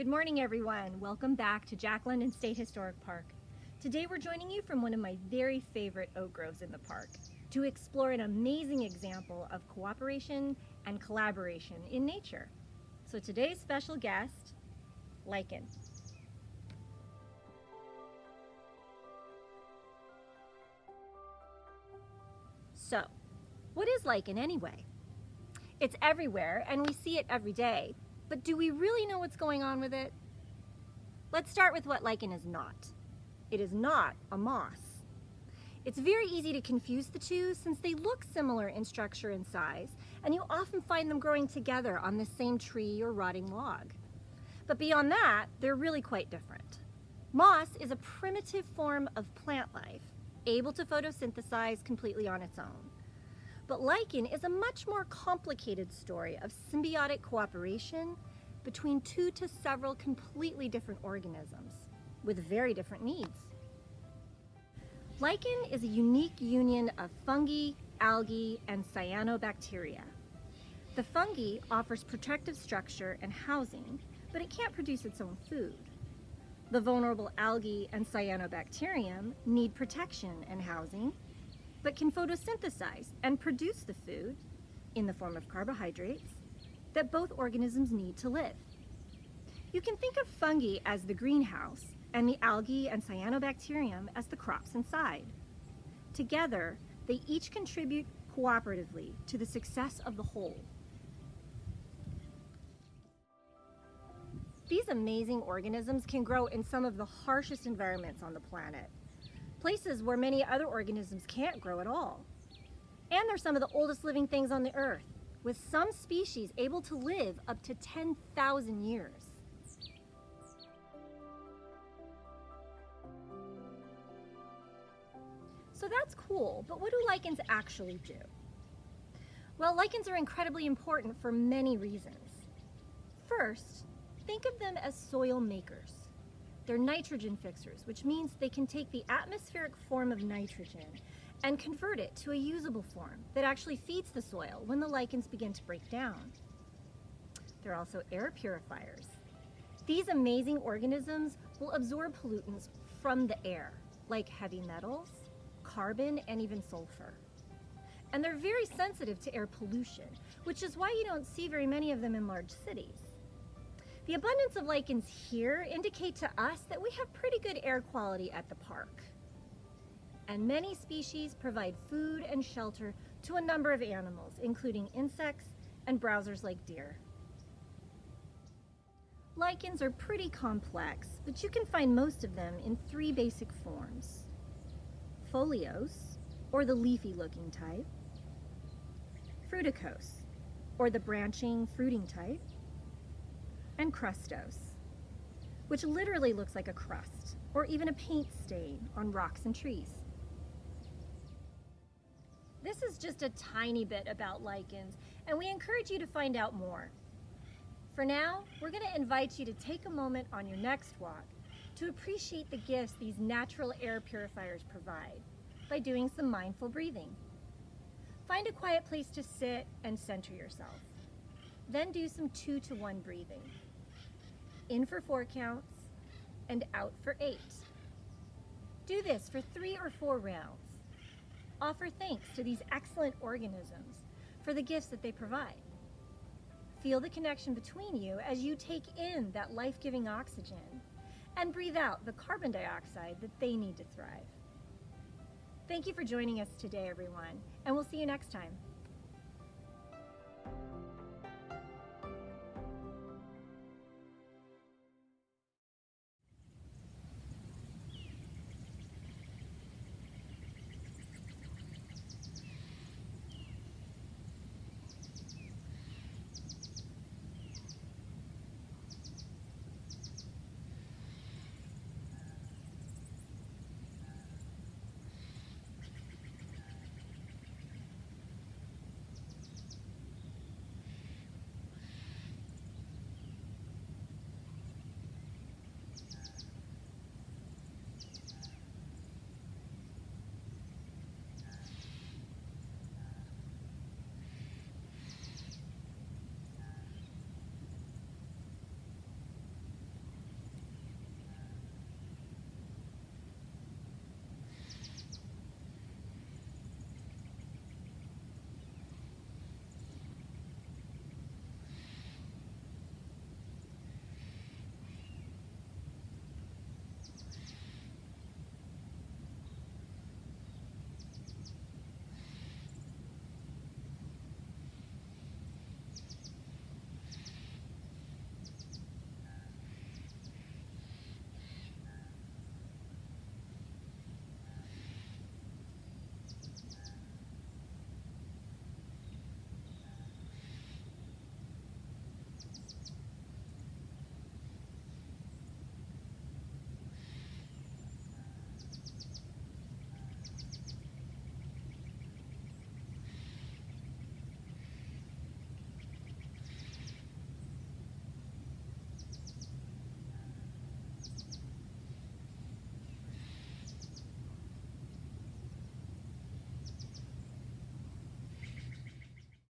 Good morning, everyone. Welcome back to Jack London State Historic Park. Today we're joining you from one of my very favorite oak groves in the park to explore an amazing example of cooperation and collaboration in nature. So today's special guest, lichen. So, what is lichen anyway? It's everywhere and we see it every day, but do we really know what's going on with it? Let's start with what lichen is not. It is not a moss. It's very easy to confuse the two since they look similar in structure and size, and you often find them growing together on the same tree or rotting log. But beyond that, they're really quite different. Moss is a primitive form of plant life, able to photosynthesize completely on its own. But lichen is a much more complicated story of symbiotic cooperation between two to several completely different organisms with very different needs. Lichen is a unique union of fungi, algae, and cyanobacteria. The fungi offers protective structure and housing, but it can't produce its own food. The vulnerable algae and cyanobacterium need protection and housing, but can photosynthesize and produce the food in the form of carbohydrates that both organisms need to live. You can think of fungi as the greenhouse and the algae and cyanobacterium as the crops inside. Together, they each contribute cooperatively to the success of the whole. These amazing organisms can grow in some of the harshest environments on the planet, places where many other organisms can't grow at all. And they're some of the oldest living things on the earth, with some species able to live up to 10,000 years. So that's cool, but what do lichens actually do? Well, lichens are incredibly important for many reasons. First, think of them as soil makers. They're nitrogen fixers, which means they can take the atmospheric form of nitrogen and convert it to a usable form that actually feeds the soil when the lichens begin to break down. They're also air purifiers. These amazing organisms will absorb pollutants from the air, like heavy metals, carbon, and even sulfur. And they're very sensitive to air pollution, which is why you don't see very many of them in large cities. The abundance of lichens here indicate to us that we have pretty good air quality at the park. And many species provide food and shelter to a number of animals, including insects and browsers like deer. Lichens are pretty complex, but you can find most of them in three basic forms: foliose, or the leafy-looking type; fruticose, or the branching, fruiting type; and crustose, which literally looks like a crust or even a paint stain on rocks and trees. This is just a tiny bit about lichens, and we encourage you to find out more. For now, we're going to invite you to take a moment on your next walk to appreciate the gifts these natural air purifiers provide by doing some mindful breathing. Find a quiet place to sit and center yourself. Then do some 2-to-1 breathing. In for 4 counts and out for 8. Do this for 3 or 4 rounds. Offer thanks to these excellent organisms for the gifts that they provide. Feel the connection between you as you take in that life-giving oxygen and breathe out the carbon dioxide that they need to thrive. Thank you for joining us today, everyone, and we'll see you next time.